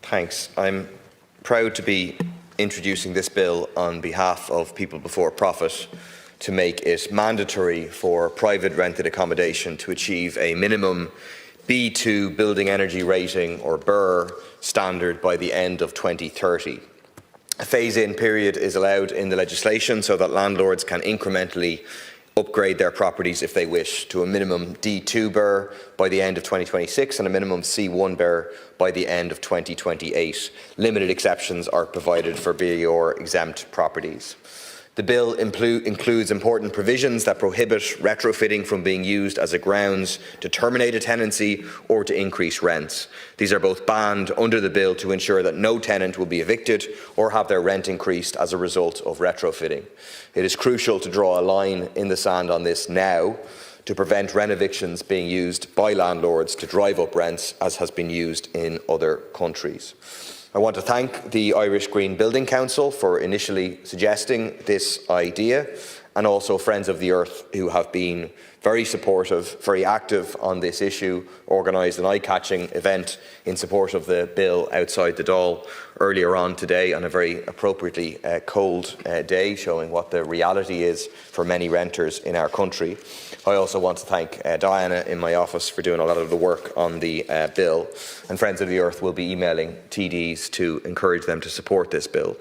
Thanks. I'm proud to be introducing this bill on behalf of People Before Profit to make it mandatory for private rented accommodation to achieve a minimum B2 building energy rating or BER standard by the end of 2030. A phase-in period is allowed in the legislation so that landlords can incrementally upgrade their properties if they wish to a minimum D2 BER by the end of 2026 and a minimum C1 BER by the end of 2028. Limited exceptions are provided for BER exempt properties. The bill includes important provisions that prohibit retrofitting from being used as a grounds to terminate a tenancy or to increase rents. These are both banned under the bill to ensure that no tenant will be evicted or have their rent increased as a result of retrofitting. It is crucial to draw a line in the sand on this now to prevent rent evictions being used by landlords to drive up rents, as has been used in other countries. I want to thank the Irish Green Building Council for initially suggesting this idea, and also Friends of the Earth, who have been very supportive, very active on this issue, organised an eye-catching event in support of the bill outside the Dáil earlier on today on a very appropriately cold day, showing what the reality is for many renters in our country. I also want to thank Diana in my office for doing a lot of the work on the bill, and Friends of the Earth will be emailing TDs to encourage them to support this bill.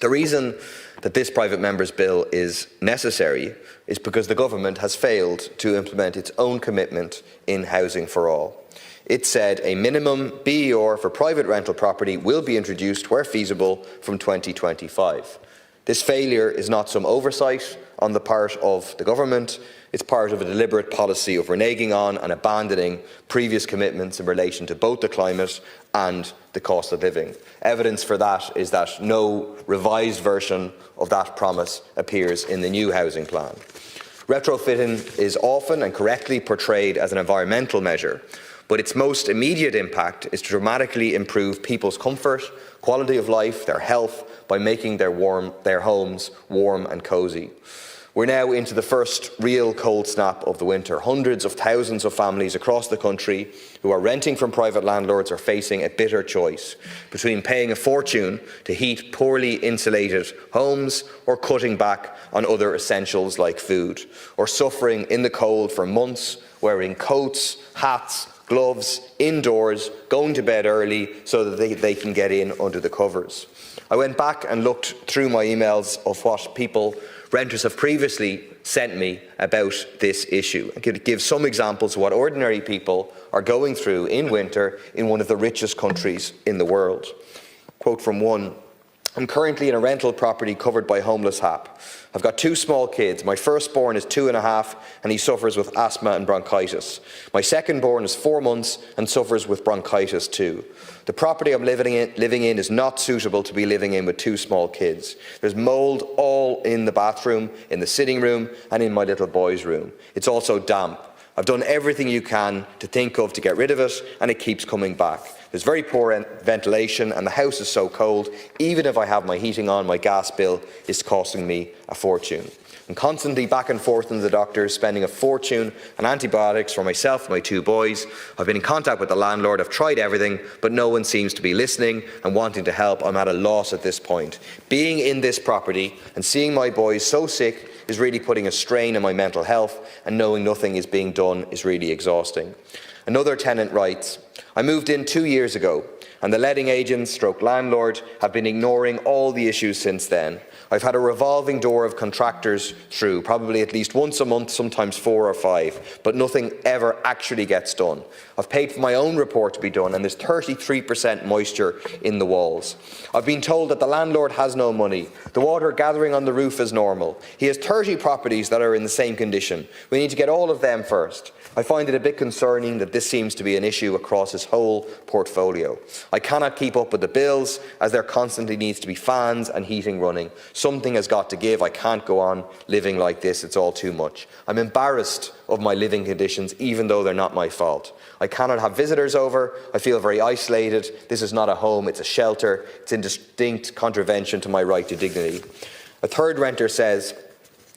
The reason that this private member's bill is necessary is because the government has failed to implement its own commitment in Housing for All. It said a minimum BER for private rental property will be introduced where feasible from 2025. This failure is not some oversight on the part of the government. It's part of a deliberate policy of reneging on and abandoning previous commitments in relation to both the climate and the cost of living. Evidence for that is that no revised version of that promise appears in the new housing plan. Retrofitting is often and correctly portrayed as an environmental measure, but its most immediate impact is to dramatically improve people's comfort, quality of life, their health, by making their homes warm and cosy. We're now into the first real cold snap of the winter. Hundreds of thousands of families across the country who are renting from private landlords are facing a bitter choice between paying a fortune to heat poorly insulated homes or cutting back on other essentials like food, or suffering in the cold for months, wearing coats, hats, gloves, indoors, going to bed early so that they can get in under the covers. I went back and looked through my emails of what renters have previously sent me about this issue. I could give some examples of what ordinary people are going through in winter in one of the richest countries in the world. Quote from one: I'm currently in a rental property covered by homeless HAP. I've got 2 small kids. My firstborn is 2.5 and he suffers with asthma and bronchitis. My secondborn is 4 months and suffers with bronchitis too. The property I'm living in is not suitable to be living in with 2 small kids. There's mould all in the bathroom, in the sitting room and in my little boy's room. It's also damp. I've done everything you can to think of to get rid of it, and it keeps coming back. There's very poor ventilation and the house is so cold, even if I have my heating on, my gas bill is costing me a fortune. I'm constantly back and forth in the doctors, spending a fortune on antibiotics for myself and my 2 boys. I've been in contact with the landlord, I've tried everything, but no one seems to be listening and wanting to help. I'm at a loss at this point. Being in this property and seeing my boys so sick is really putting a strain on my mental health, and knowing nothing is being done is really exhausting. Another tenant writes, I moved in 2 years ago and the letting agent / landlord have been ignoring all the issues since then. I've had a revolving door of contractors through, probably at least once a month, sometimes 4 or 5, but nothing ever actually gets done. I've paid for my own report to be done and there's 33% moisture in the walls. I've been told that the landlord has no money. The water gathering on the roof is normal. He has 30 properties that are in the same condition. We need to get all of them first. I find it a bit concerning that this seems to be an issue across his whole portfolio. I cannot keep up with the bills as there constantly needs to be fans and heating running. Something has got to give. I can't go on living like this. It's all too much. I'm embarrassed of my living conditions, even though they're not my fault. I cannot have visitors over. I feel very isolated. This is not a home, it's a shelter. It's in distinct contravention to my right to dignity. A third renter says,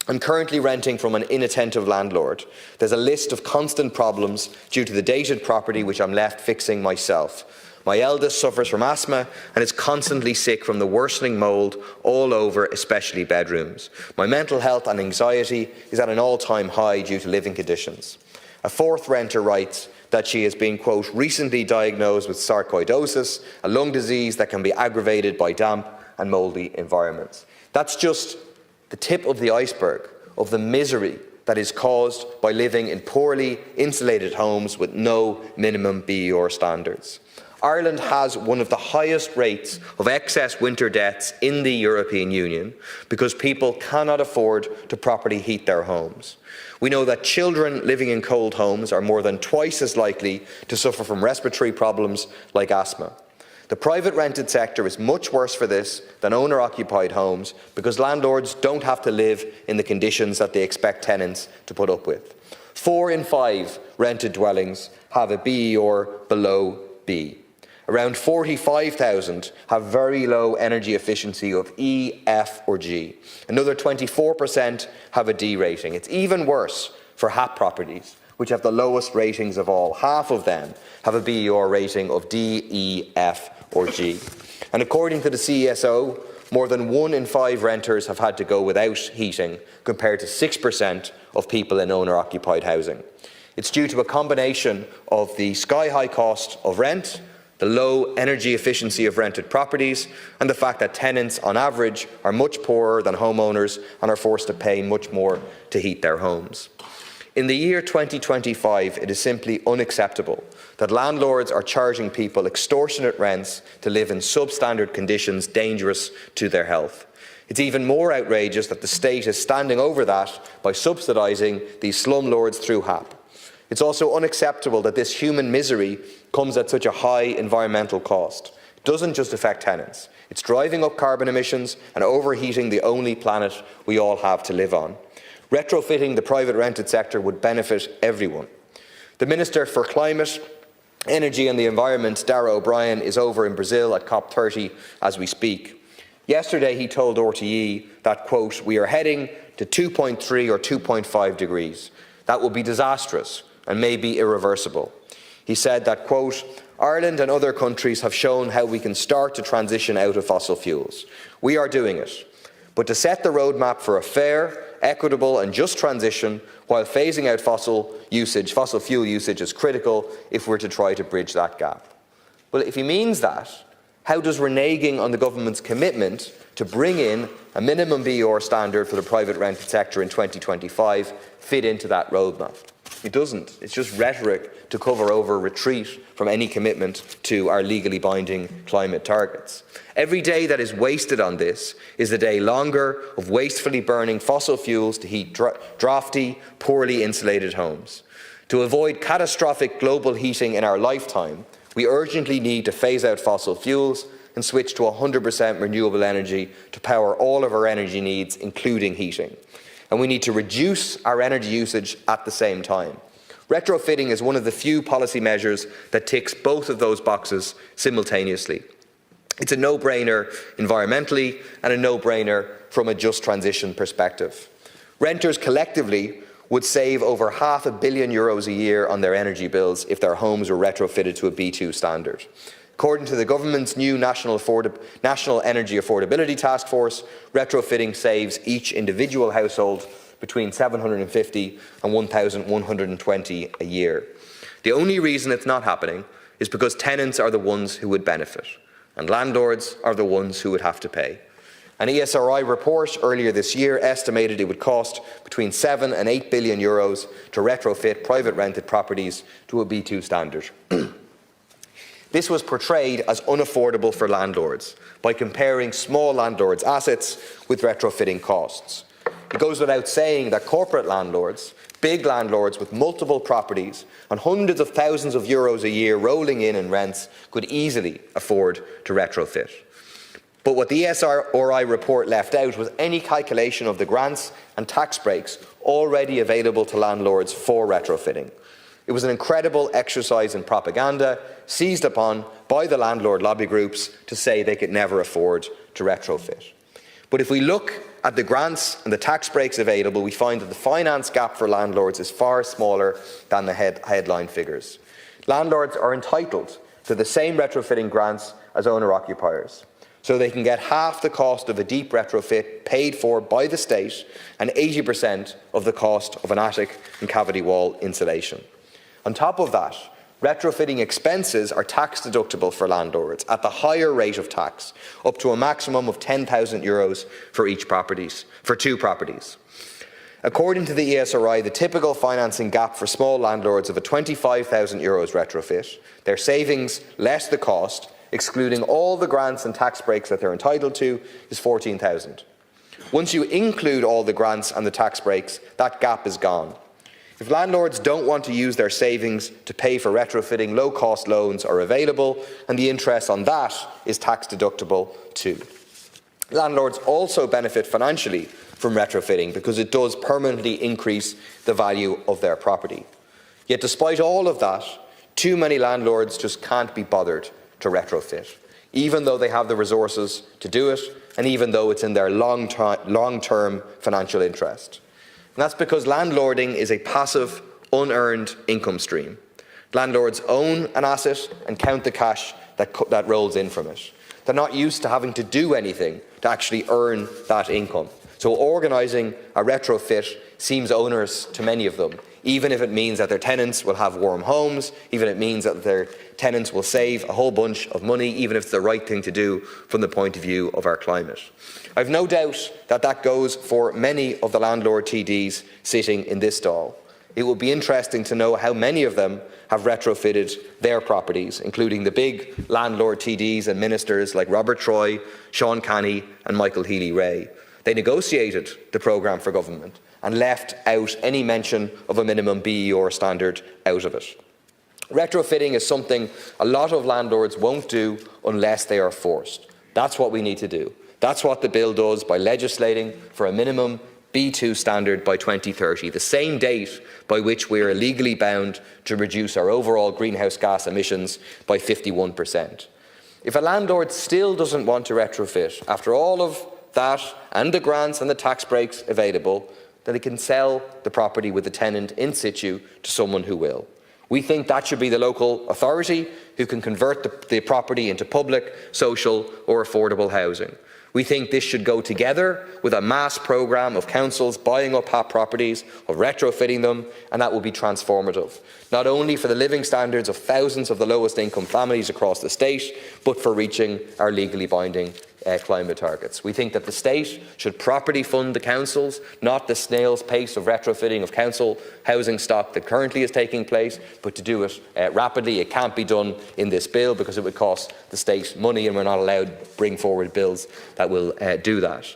I'm currently renting from an inattentive landlord. There's a list of constant problems due to the dated property which I'm left fixing myself. My eldest suffers from asthma and is constantly sick from the worsening mould all over, especially bedrooms. My mental health and anxiety is at an all-time high due to living conditions. A fourth renter writes that she has been, quote, recently diagnosed with sarcoidosis, a lung disease that can be aggravated by damp and mouldy environments. That's just the tip of the iceberg of the misery that is caused by living in poorly insulated homes with no minimum BER standards. Ireland has one of the highest rates of excess winter deaths in the European Union because people cannot afford to properly heat their homes. We know that children living in cold homes are more than twice as likely to suffer from respiratory problems like asthma. The private rented sector is much worse for this than owner-occupied homes because landlords don't have to live in the conditions that they expect tenants to put up with. 4 in 5 rented dwellings have a BER below B. Around 45,000 have very low energy efficiency of E, F or G. Another 24% have a D rating. It's even worse for HAP properties, which have the lowest ratings of all. Half of them have a BER rating of D, E, F or G. And according to the CESO, more than 1 in 5 renters have had to go without heating, compared to 6% of people in owner-occupied housing. It's due to a combination of the sky-high cost of rent, the low energy efficiency of rented properties, and the fact that tenants, on average, are much poorer than homeowners and are forced to pay much more to heat their homes. In the year 2025, it is simply unacceptable that landlords are charging people extortionate rents to live in substandard conditions dangerous to their health. It's even more outrageous that the state is standing over that by subsidising these slumlords through HAP. It's also unacceptable that this human misery comes at such a high environmental cost. It doesn't just affect tenants. It's driving up carbon emissions and overheating the only planet we all have to live on. Retrofitting the private rented sector would benefit everyone. The Minister for Climate, Energy and the Environment, Darragh O'Brien, is over in Brazil at COP30 as we speak. Yesterday he told RTE that, quote, we are heading to 2.3 or 2.5 degrees. That will be disastrous and may be irreversible. He said that, quote, Ireland and other countries have shown how we can start to transition out of fossil fuels. We are doing it. But to set the roadmap for a fair, equitable and just transition while phasing out fossil fuel usage is critical if we're to try to bridge that gap. Well, if he means that, how does reneging on the government's commitment to bring in a minimum BER standard for the private rented sector in 2025 fit into that roadmap? It doesn't. It's just rhetoric to cover over retreat from any commitment to our legally binding climate targets. Every day that is wasted on this is a day longer of wastefully burning fossil fuels to heat drafty, poorly insulated homes. To avoid catastrophic global heating in our lifetime, we urgently need to phase out fossil fuels and switch to 100% renewable energy to power all of our energy needs, including heating. And we need to reduce our energy usage at the same time. Retrofitting is one of the few policy measures that ticks both of those boxes simultaneously. It's a no-brainer environmentally and a no-brainer from a just transition perspective. Renters collectively would save over €500 million a year on their energy bills if their homes were retrofitted to a B2 standard. According to the government's new National Energy Affordability Task Force, retrofitting saves each individual household between $750 and $1,120 a year. The only reason it's not happening is because tenants are the ones who would benefit, and landlords are the ones who would have to pay. An ESRI report earlier this year estimated it would cost between €7 and €8 billion to retrofit private rented properties to a B2 standard. This was portrayed as unaffordable for landlords by comparing small landlords' assets with retrofitting costs. It goes without saying that corporate landlords, big landlords with multiple properties and hundreds of thousands of euros a year rolling in rents could easily afford to retrofit. But what the ESRI report left out was any calculation of the grants and tax breaks already available to landlords for retrofitting. It was an incredible exercise in propaganda seized upon by the landlord lobby groups to say they could never afford to retrofit. But if we look at the grants and the tax breaks available, we find that the finance gap for landlords is far smaller than the headline figures. Landlords are entitled to the same retrofitting grants as owner-occupiers, so they can get half the cost of a deep retrofit paid for by the state and 80% of the cost of an attic and cavity wall insulation. On top of that, retrofitting expenses are tax deductible for landlords at the higher rate of tax, up to a maximum of €10,000 for two properties. According to the ESRI, the typical financing gap for small landlords of a €25,000 retrofit, their savings less the cost, excluding all the grants and tax breaks that they're entitled to, is €14,000. Once you include all the grants and the tax breaks, that gap is gone. If landlords don't want to use their savings to pay for retrofitting, low-cost loans are available, and the interest on that is tax deductible too. Landlords also benefit financially from retrofitting because it does permanently increase the value of their property. Yet despite all of that, too many landlords just can't be bothered to retrofit, even though they have the resources to do it and even though it's in their long-term financial interest. And that's because landlording is a passive, unearned income stream. Landlords own an asset and count the cash that rolls in from it. They're not used to having to do anything to actually earn that income. So organising a retrofit seems onerous to many of them, even if it means that their tenants will have warm homes, even if it means that their tenants will save a whole bunch of money, even if it's the right thing to do from the point of view of our climate. I've no doubt that that goes for many of the landlord TDs sitting in this stall. It will be interesting to know how many of them have retrofitted their properties, including the big landlord TDs and ministers like Robert Troy, Sean Canny and Michael Healy-Rae. They negotiated the programme for government and left out any mention of a minimum BER standard out of it. Retrofitting is something a lot of landlords won't do unless they are forced. That's what we need to do. That's what the bill does by legislating for a minimum B2 standard by 2030, the same date by which we are legally bound to reduce our overall greenhouse gas emissions by 51%. If a landlord still doesn't want to retrofit, after all of that and the grants and the tax breaks available, then they can sell the property with the tenant in situ to someone who will. We think that should be the local authority who can convert the property into public, social or affordable housing. We think this should go together with a mass programme of councils buying up HAP properties, of retrofitting them, and that will be transformative, not only for the living standards of thousands of the lowest income families across the state, but for reaching our legally binding climate targets. We think that the state should properly fund the councils, not the snail's pace of retrofitting of council housing stock that currently is taking place, but to do it rapidly. It can't be done in this bill because it would cost the state money, and we're not allowed to bring forward bills that will do that.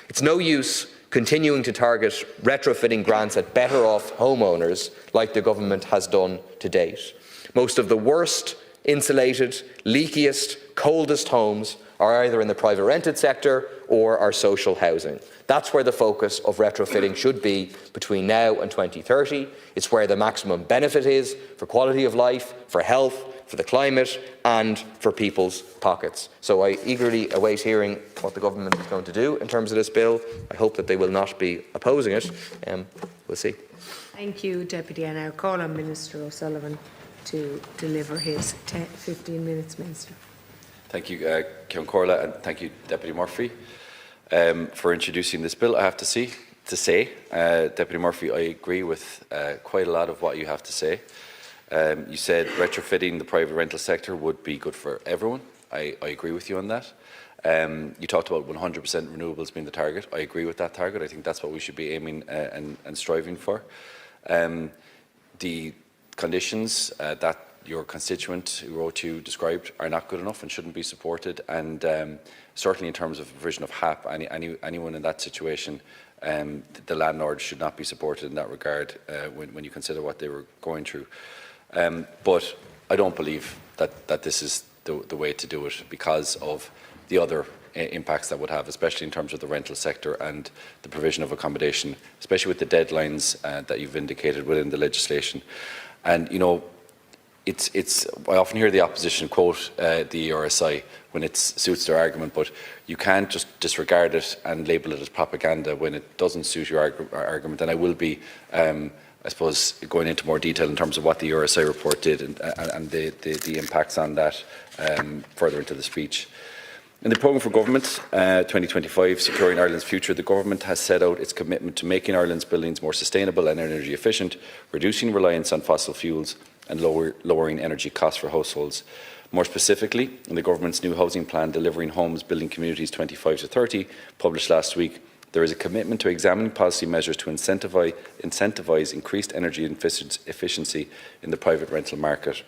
It's no use continuing to target retrofitting grants at better off homeowners like the government has done to date. Most of the worst insulated, leakiest, coldest homes are either in the private rented sector or our social housing. That's where the focus of retrofitting should be between now and 2030. It's where the maximum benefit is for quality of life, for health, for the climate and for people's pockets. So I eagerly await hearing what the government is going to do in terms of this bill. I hope that they will not be opposing it. We'll see. Thank you, Deputy. And I'll call on Minister O'Sullivan to deliver his 15 minutes, Minister. Thank you, Ceann Comhairle, and thank you, Deputy Murphy, for introducing this bill. I have to say, Deputy Murphy, I agree with quite a lot of what you have to say. You said retrofitting the private rental sector would be good for everyone. I agree with you on that. You talked about 100% renewables being the target. I agree with that target. I think that's what we should be aiming and striving for. The conditions that your constituent who wrote you described are not good enough and shouldn't be supported, and certainly in terms of provision of HAP, anyone in that situation, the landlord should not be supported in that regard when you consider what they were going through. But I don't believe that this is the way to do it because of the other impacts that would have, especially in terms of the rental sector and the provision of accommodation, especially with the deadlines that you've indicated within the legislation. And, you know, I often hear the opposition quote the ERSI when it suits their argument, but you can't just disregard it and label it as propaganda when it doesn't suit your argument. And I will be, I suppose, going into more detail in terms of what the ERSI report did and the impacts on that further into the speech. In the programme for government 2025, Securing Ireland's Future, the government has set out its commitment to making Ireland's buildings more sustainable and energy efficient, reducing reliance on fossil fuels and lowering energy costs for households. More specifically, in the government's new housing plan, Delivering Homes, Building Communities 25 to 30, published last week, there is a commitment to examining policy measures to incentivise increased energy efficiency in the private rental market.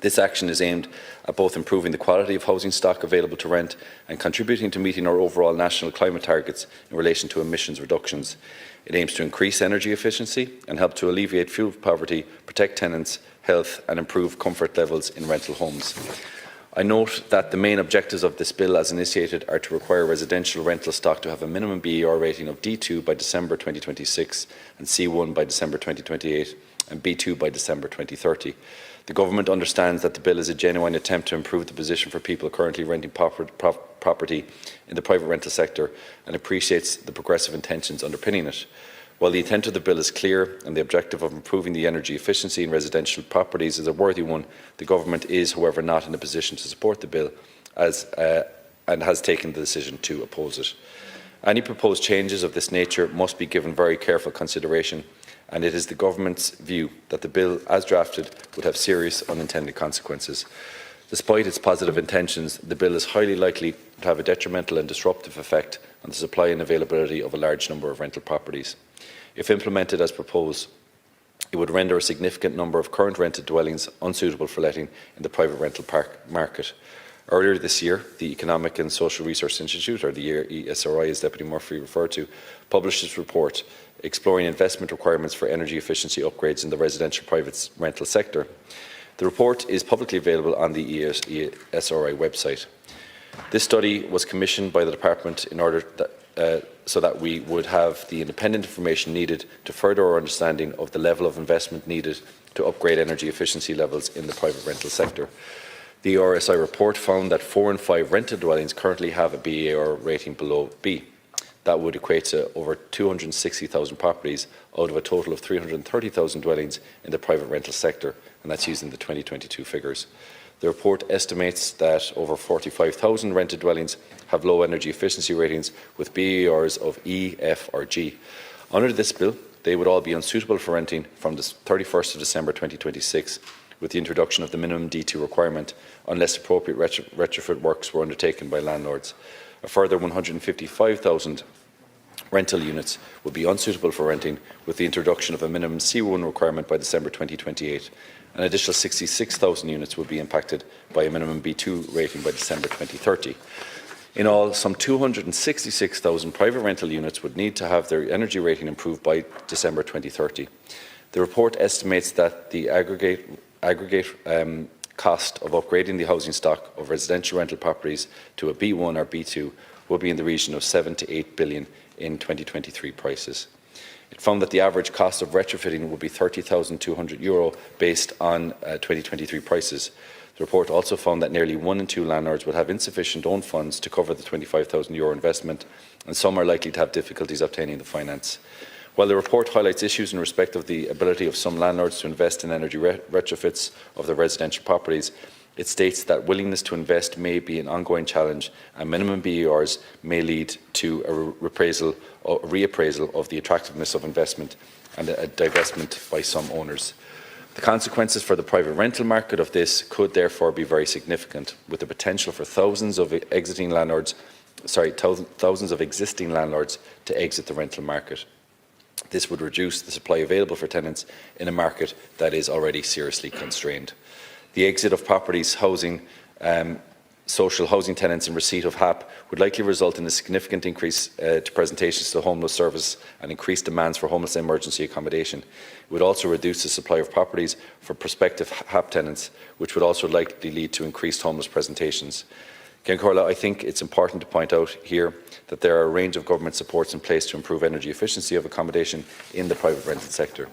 This action is aimed at both improving the quality of housing stock available to rent and contributing to meeting our overall national climate targets in relation to emissions reductions. It aims to increase energy efficiency and help to alleviate fuel poverty, protect tenants' health and improve comfort levels in rental homes. I note that the main objectives of this bill as initiated are to require residential rental stock to have a minimum BER rating of D2 by December 2026 and C1 by December 2028 and B2 by December 2030. The government understands that the bill is a genuine attempt to improve the position for people currently renting property in the private rental sector and appreciates the progressive intentions underpinning it. While the intent of the bill is clear and the objective of improving the energy efficiency in residential properties is a worthy one, the government is, however, not in a position to support the bill and has taken the decision to oppose it. Any proposed changes of this nature must be given very careful consideration, and it is the government's view that the bill, as drafted, would have serious unintended consequences. Despite its positive intentions, the bill is highly likely to have a detrimental and disruptive effect on the supply and availability of a large number of rental properties. If implemented as proposed, it would render a significant number of current rented dwellings unsuitable for letting in the private rental market. Earlier this year, the Economic and Social Research Institute, or the ESRI as Deputy Murphy referred to, published its report exploring investment requirements for energy efficiency upgrades in the residential private rental sector. The report is publicly available on the ESRI website. This study was commissioned by the Department in order so that we would have the independent information needed to further our understanding of the level of investment needed to upgrade energy efficiency levels in the private rental sector. The RSI report found that 4 in 5 rented dwellings currently have a BER rating below B. That would equate to over 260,000 properties out of a total of 330,000 dwellings in the private rental sector, and that's using the 2022 figures. The report estimates that over 45,000 rented dwellings have low energy efficiency ratings with BERs of E, F or G. Under this bill, they would all be unsuitable for renting from the 31st of December 2026, with the introduction of the minimum D2 requirement, unless appropriate retrofit works were undertaken by landlords. A further 155,000 rental units would be unsuitable for renting, with the introduction of a minimum C1 requirement by December 2028. An additional 66,000 units would be impacted by a minimum B2 rating by December 2030. In all, some 266,000 private rental units would need to have their energy rating improved by December 2030. The report estimates that the aggregate cost of upgrading the housing stock of residential rental properties to a B1 or B2 will be in the region of 7 to 8 billion in 2023 prices. It found that the average cost of retrofitting would be €30,200 based on 2023 prices. The report also found that nearly 1 in 2 landlords would have insufficient own funds to cover the €25,000 investment, and some are likely to have difficulties obtaining the finance. While the report highlights issues in respect of the ability of some landlords to invest in energy retrofits of their residential properties, it states that willingness to invest may be an ongoing challenge, and minimum BERs may lead to a reappraisal of the attractiveness of investment and a divestment by some owners. The consequences for the private rental market of this could therefore be very significant, with the potential for thousands of existing landlords to exit the rental market. This would reduce the supply available for tenants in a market that is already seriously constrained. The exit of properties housing social housing tenants in receipt of HAP would likely result in a significant increase to presentations to the homeless service and increased demands for homeless emergency accommodation. It would also reduce the supply of properties for prospective HAP tenants, which would also likely lead to increased homeless presentations. I think it's important to point out here that there are a range of government supports in place to improve energy efficiency of accommodation in the private rental sector.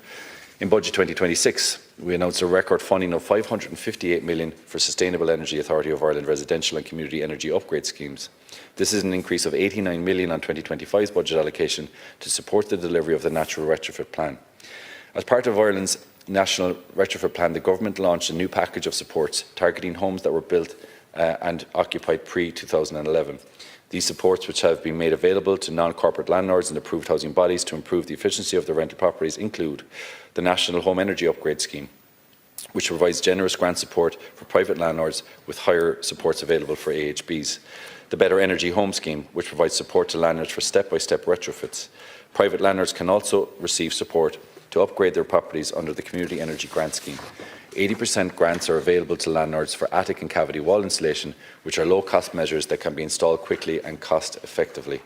In Budget 2026, we announced a record funding of €558 million for Sustainable Energy Authority of Ireland residential and community energy upgrade schemes. This is an increase of €89 million on 2025's budget allocation to support the delivery of the Natural Retrofit Plan. As part of Ireland's National Retrofit Plan, the Government launched a new package of supports targeting homes that were built and occupied pre-2011. These supports, which have been made available to non-corporate landlords and approved housing bodies to improve the efficiency of their rental properties, include the National Home Energy Upgrade Scheme, which provides generous grant support for private landlords with higher supports available for AHBs. The Better Energy Home Scheme, which provides support to landlords for step-by-step retrofits. Private landlords can also receive support to upgrade their properties under the Community Energy Grant Scheme. 80% grants are available to landlords for attic and cavity wall insulation, which are low-cost measures that can be installed quickly and cost-effectively.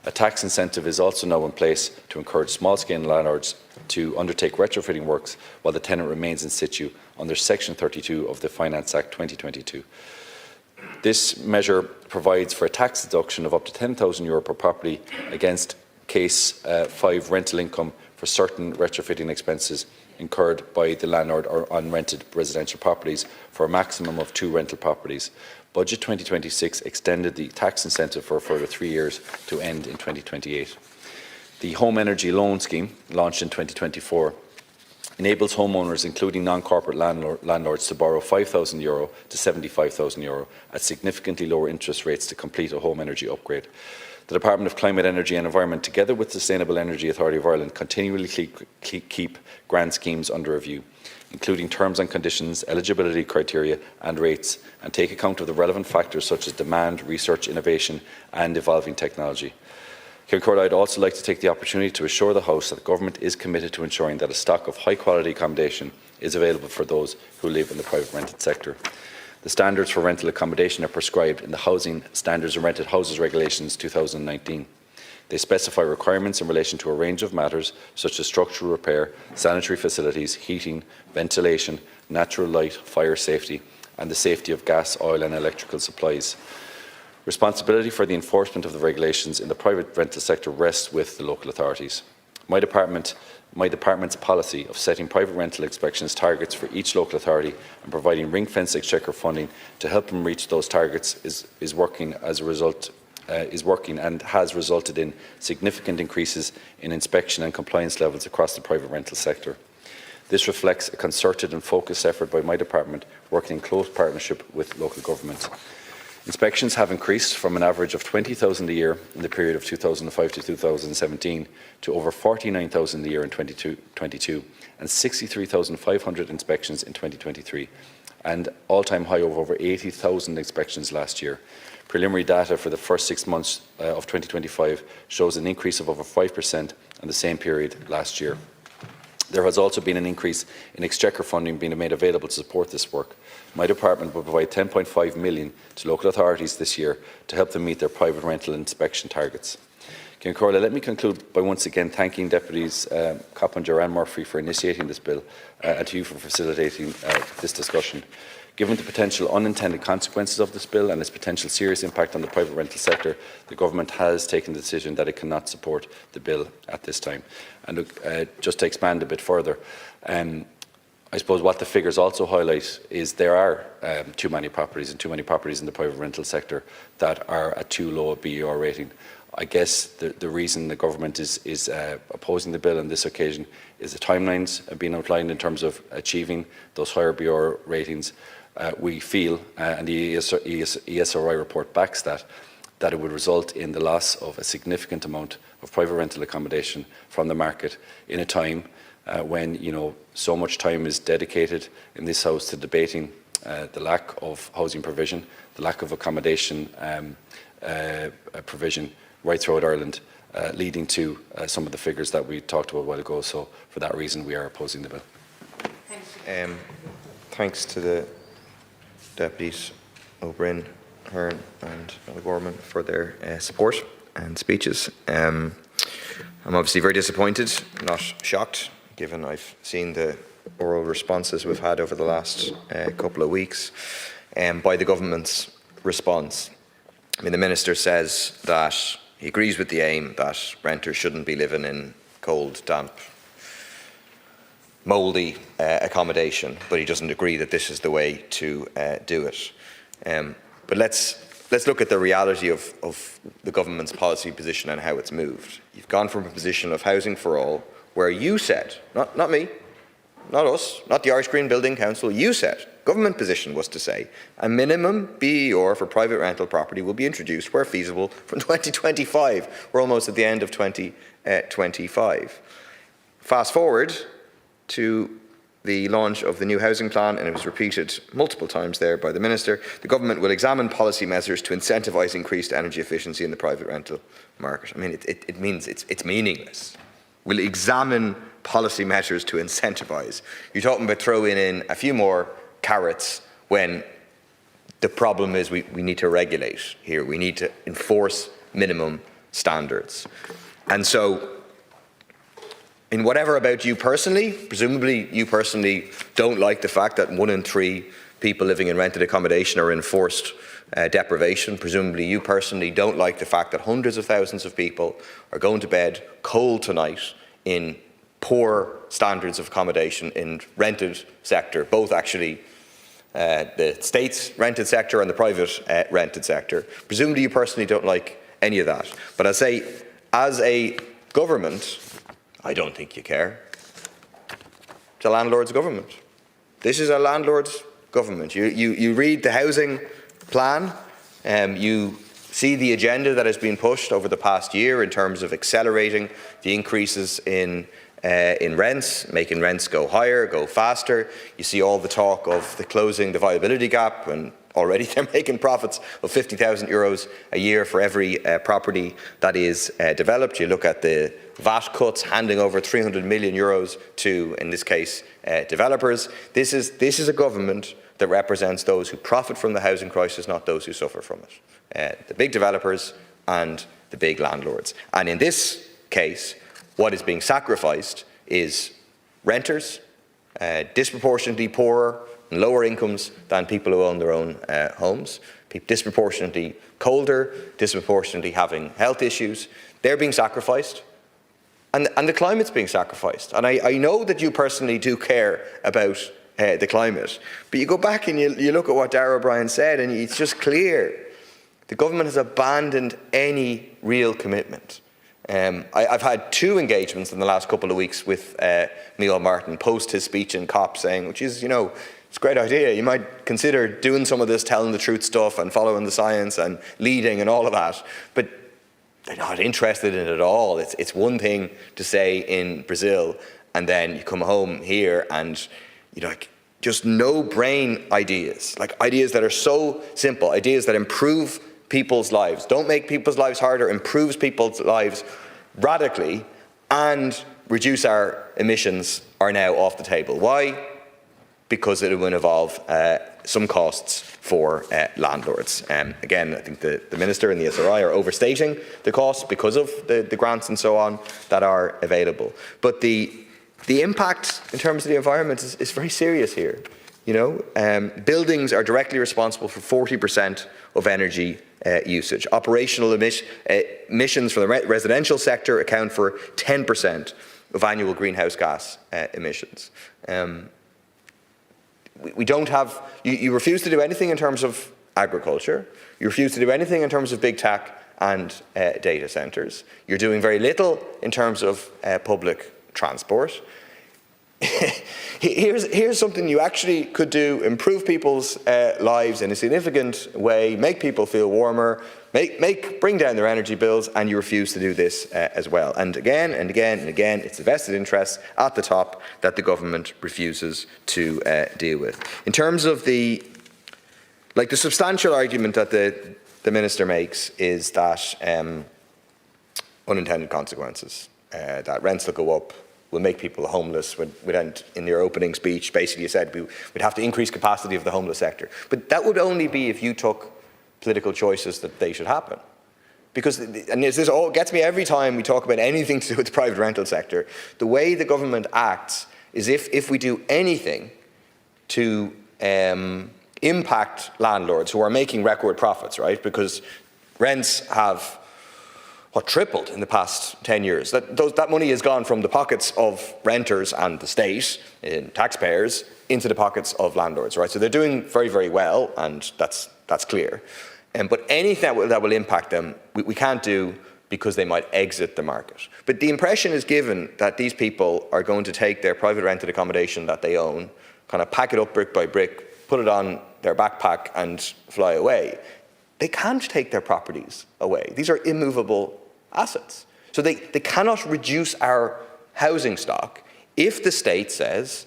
A tax incentive is also now in place to encourage small-scale landlords to undertake retrofitting works while the tenant remains in situ under Section 32 of the Finance Act 2022. This measure provides for a tax deduction of up to €10,000 per property against Case 5 rental income for certain retrofitting expenses incurred by the landlord or unrented residential properties for a maximum of 2 rental properties. Budget 2026 extended the tax incentive for a further 3 years to end in 2028. The Home Energy Loan Scheme, launched in 2024, enables homeowners, including non-corporate landlords, to borrow €5,000 to €75,000 at significantly lower interest rates to complete a home energy upgrade. The Department of Climate, Energy and Environment, together with the Sustainable Energy Authority of Ireland, continually keep grant schemes under review, including terms and conditions, eligibility criteria and rates, and take account of the relevant factors such as demand, research, innovation and evolving technology. Kilcormac, I'd also like to take the opportunity to assure the House that the Government is committed to ensuring that a stock of high-quality accommodation is available for those who live in the private rented sector. The standards for rental accommodation are prescribed in the Housing Standards and Rented Houses Regulations 2019. They specify requirements in relation to a range of matters such as structural repair, sanitary facilities, heating, ventilation, natural light, fire safety, and the safety of gas, oil and electrical supplies. Responsibility for the enforcement of the regulations in the private rental sector rests with the local authorities. My department's policy of setting private rental inspections targets for each local authority and providing ring-fence exchequer funding to help them reach those targets is working and has resulted in significant increases in inspection and compliance levels across the private rental sector. This reflects a concerted and focused effort by my department, working in close partnership with local government. Inspections have increased from an average of 20,000 a year in the period of 2005 to 2017 to over 49,000 a year in 2022 and 63,500 inspections in 2023, and all-time high of over 80,000 inspections last year. Preliminary data for the first 6 months of 2025 shows an increase of over 5% on the same period last year. There has also been an increase in exchequer funding being made available to support this work. My department will provide €10.5 million to local authorities this year to help them meet their private rental inspection targets. Kilcormac, let me conclude by once again thanking Deputies Coppinger and Murphy for initiating this bill and to you for facilitating this discussion. Given the potential unintended consequences of this bill and its potential serious impact on the private rental sector, the Government has taken the decision that it cannot support the bill at this time. And just to expand a bit further, I suppose what the figures also highlight is there are too many properties in the private rental sector that are at too low a BER rating. I guess the reason the Government is opposing the bill on this occasion is the timelines being outlined in terms of achieving those higher BER ratings. We feel, and the ESRI report backs that it would result in the loss of a significant amount of private rental accommodation from the market in a time when so much time is dedicated in this House to debating the lack of housing provision, the lack of accommodation provision right throughout Ireland, leading to some of the figures that we talked about a while ago. So for that reason, we are opposing the bill. Thanks to the Deputies O'Brien, Hearn and O'Gorman for their support and speeches. I'm obviously very disappointed, not shocked, given I've seen the oral responses we've had over the last couple of weeks by the Government's response. I mean, the Minister says that he agrees with the aim that renters shouldn't be living in cold, damp mouldy accommodation, but he doesn't agree that this is the way to do it. But let's look at the reality of the government's policy position and how it's moved. You've gone from a position of housing for all, where you said, not me, not us, not the Irish Green Building Council, you said, government position was to say, a minimum BER for private rental property will be introduced where feasible from 2025. We're almost at the end of 2025. Fast forward to the launch of the new housing plan, and it was repeated multiple times there by the Minister, the government will examine policy measures to incentivise increased energy efficiency in the private rental market. I mean, it means it's meaningless. We'll examine policy measures to incentivise. You're talking about throwing in a few more carrots when the problem is we need to regulate here. We need to enforce minimum standards. And so, in whatever about you personally, presumably you personally don't like the fact that 1 in 3 people living in rented accommodation are in forced deprivation. Presumably you personally don't like the fact that hundreds of thousands of people are going to bed cold tonight in poor standards of accommodation in rented sector, both actually the state's rented sector and the private rented sector. Presumably you personally don't like any of that. But I say, as a government, I don't think you care. It's a landlord's government. This is a landlord's government. You read the housing plan, you see the agenda that has been pushed over the past year in terms of accelerating the increases in rents, making rents go higher, go faster. You see all the talk of the closing the viability gap, and already they're making profits of €50,000 a year for every property that is developed. You look at the VAT cuts, handing over €300 million to, in this case, developers. This is a government that represents those who profit from the housing crisis, not those who suffer from it. The big developers and the big landlords. And in this case, what is being sacrificed is renters, disproportionately poorer and lower incomes than people who own their own homes, disproportionately colder, disproportionately having health issues. They're being sacrificed. And the climate's being sacrificed. And I know that you personally do care about the climate, but you go back and you look at what Darragh O'Brien said, and it's just clear the government has abandoned any real commitment. I've had 2 engagements in the last couple of weeks with Micheál Martin post his speech in COP saying, which is, it's a great idea. You might consider doing some of this telling the truth stuff and following the science and leading and all of that. But they're not interested in it at all. It's one thing to say in Brazil, and then you come home here and just no brain ideas, like ideas that are so simple, ideas that improve people's lives, don't make people's lives harder, improves people's lives radically, and reduce our emissions are now off the table. Why? Because it will involve some costs for landlords. Again, I think the Minister and the SRI are overstating the costs because of the grants and so on that are available. But the impact in terms of the environment is very serious here. Buildings are directly responsible for 40% of energy usage. Operational emissions from the residential sector account for 10% of annual greenhouse gas emissions. We don't have, you refuse to do anything in terms of agriculture. You refuse to do anything in terms of big tech and data centres. You're doing very little in terms of public transport. Here's something you actually could do: improve people's lives in a significant way, make people feel warmer, bring down their energy bills, and you refuse to do this as well. And again and again and again, it's the vested interests at the top that the government refuses to deal with. In terms of the substantial argument that the Minister makes is that unintended consequences, that rents will go up, will make people homeless. In your opening speech, basically you said we'd have to increase capacity of the homeless sector. But that would only be if you took political choices that they should happen. Because, and this all gets me every time we talk about anything to do with the private rental sector, the way the government acts is if we do anything to impact landlords who are making record profits, right? Because rents have tripled in the past 10 years. That money has gone from the pockets of renters and the state, taxpayers, into the pockets of landlords, right? So they're doing very, very well, and that's clear. But anything that will impact them, we can't do, because they might exit the market. But the impression is given that these people are going to take their private rented accommodation that they own, kind of pack it up brick by brick, put it on their backpack and fly away. They can't take their properties away. These are immovable assets. So they cannot reduce our housing stock if the state says,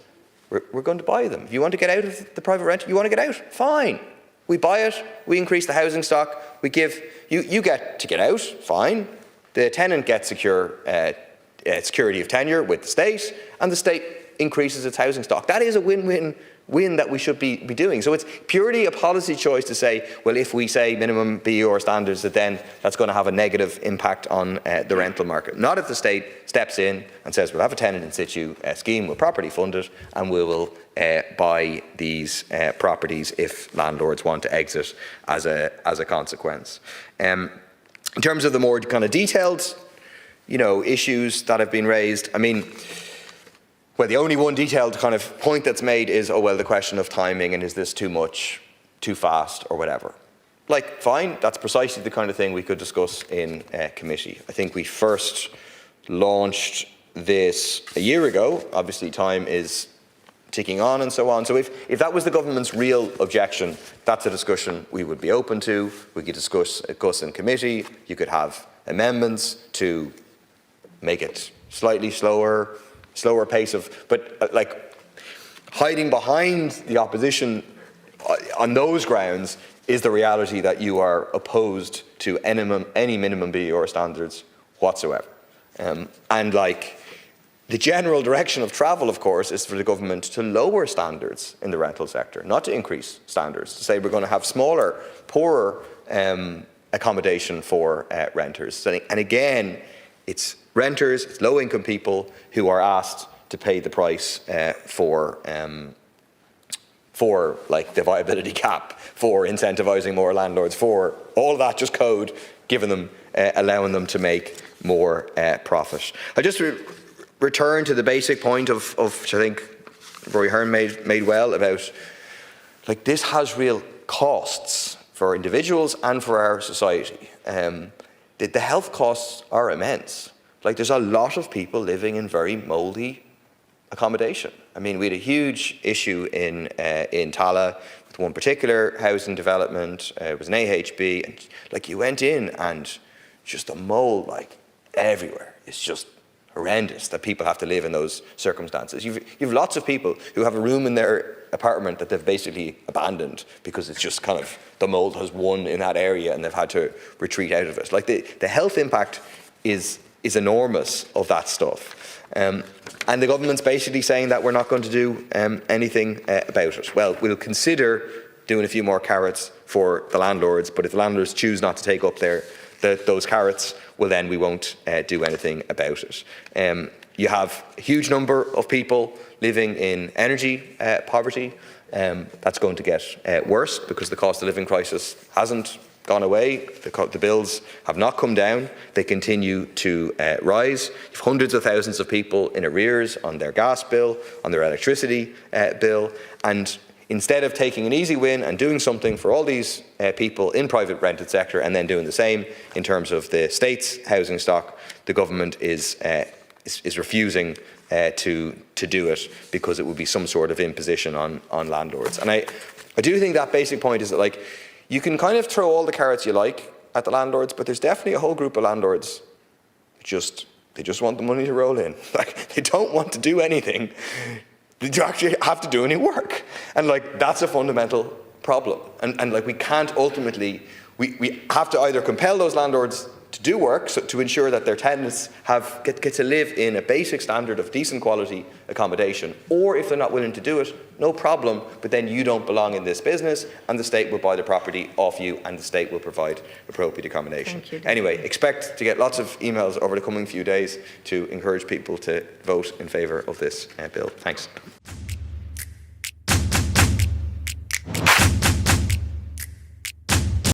we're going to buy them. If you want to get out of the private rent, you want to get out, fine. We buy it, we increase the housing stock, we give, you get to get out, fine. The tenant gets security of tenure with the state, and the state increases its housing stock. That is a win-win that we should be doing. So it's purely a policy choice to say, well, if we say minimum BER standards, then that's going to have a negative impact on the rental market. Not if the state steps in and says, we'll have a tenant in situ scheme, we'll property fund it, and we will buy these properties if landlords want to exit as a consequence. In terms of the more kind of detailed, issues that have been raised, I mean, well, the only one detailed kind of point that's made is, oh, well, the question of timing, and is this too much, too fast, or whatever. Like, fine, that's precisely the kind of thing we could discuss in committee. I think we first launched this a year ago. Obviously, time is ticking on and so on. So if that was the government's real objection, that's a discussion we would be open to. We could discuss in committee. You could have amendments to make it slightly slower pace of, but like hiding behind the opposition on those grounds is the reality that you are opposed to any minimum BER standards whatsoever. And like the general direction of travel, of course, is for the government to lower standards in the rental sector, not to increase standards, to say we're going to have smaller, poorer accommodation for renters. And again, it's renters, it's low-income people who are asked to pay the price for like the viability cap, for incentivizing more landlords, for all of that just code, giving them, allowing them to make more profit. I just return to the basic point of which I think Rory Hearn made well about, like, this has real costs for individuals and for our society. The health costs are immense. Like, there's a lot of people living in very mouldy accommodation. I mean, we had a huge issue in Tala with one particular housing development. It was an AHB, and like, you went in and just the mold like everywhere. It's just horrendous that people have to live in those circumstances. You've lots of people who have a room in their apartment that they've basically abandoned because it's just kind of, the mold has won in that area and they've had to retreat out of it. Like, the health impact is enormous of that stuff. And the government's basically saying that we're not going to do anything about it. Well, we'll consider doing a few more carrots for the landlords, but if the landlords choose not to take up those carrots, well, then we won't do anything about it. You have a huge number of people living in energy poverty. That's going to get worse because the cost of living crisis hasn't gone away. The bills have not come down. They continue to rise. You have hundreds of thousands of people in arrears on their gas bill, on their electricity bill, and instead of taking an easy win and doing something for all these people in private rented sector and then doing the same in terms of the state's housing stock, the government is refusing to do it because it would be some sort of imposition on landlords. And I do think that basic point is that, like, you can kind of throw all the carrots you like at the landlords, but there's definitely a whole group of landlords they just want the money to roll in. Like, they don't want to do anything. They actually have to do any work. And like, that's a fundamental problem. And like, we can't ultimately, we have to either compel those landlords to do work, so to ensure that their tenants get to live in a basic standard of decent quality accommodation, or if they're not willing to do it, no problem, but then you don't belong in this business and the state will buy the property off you and the state will provide appropriate accommodation. Thank you. Anyway, expect to get lots of emails over the coming few days to encourage people to vote in favour of this bill. Thanks.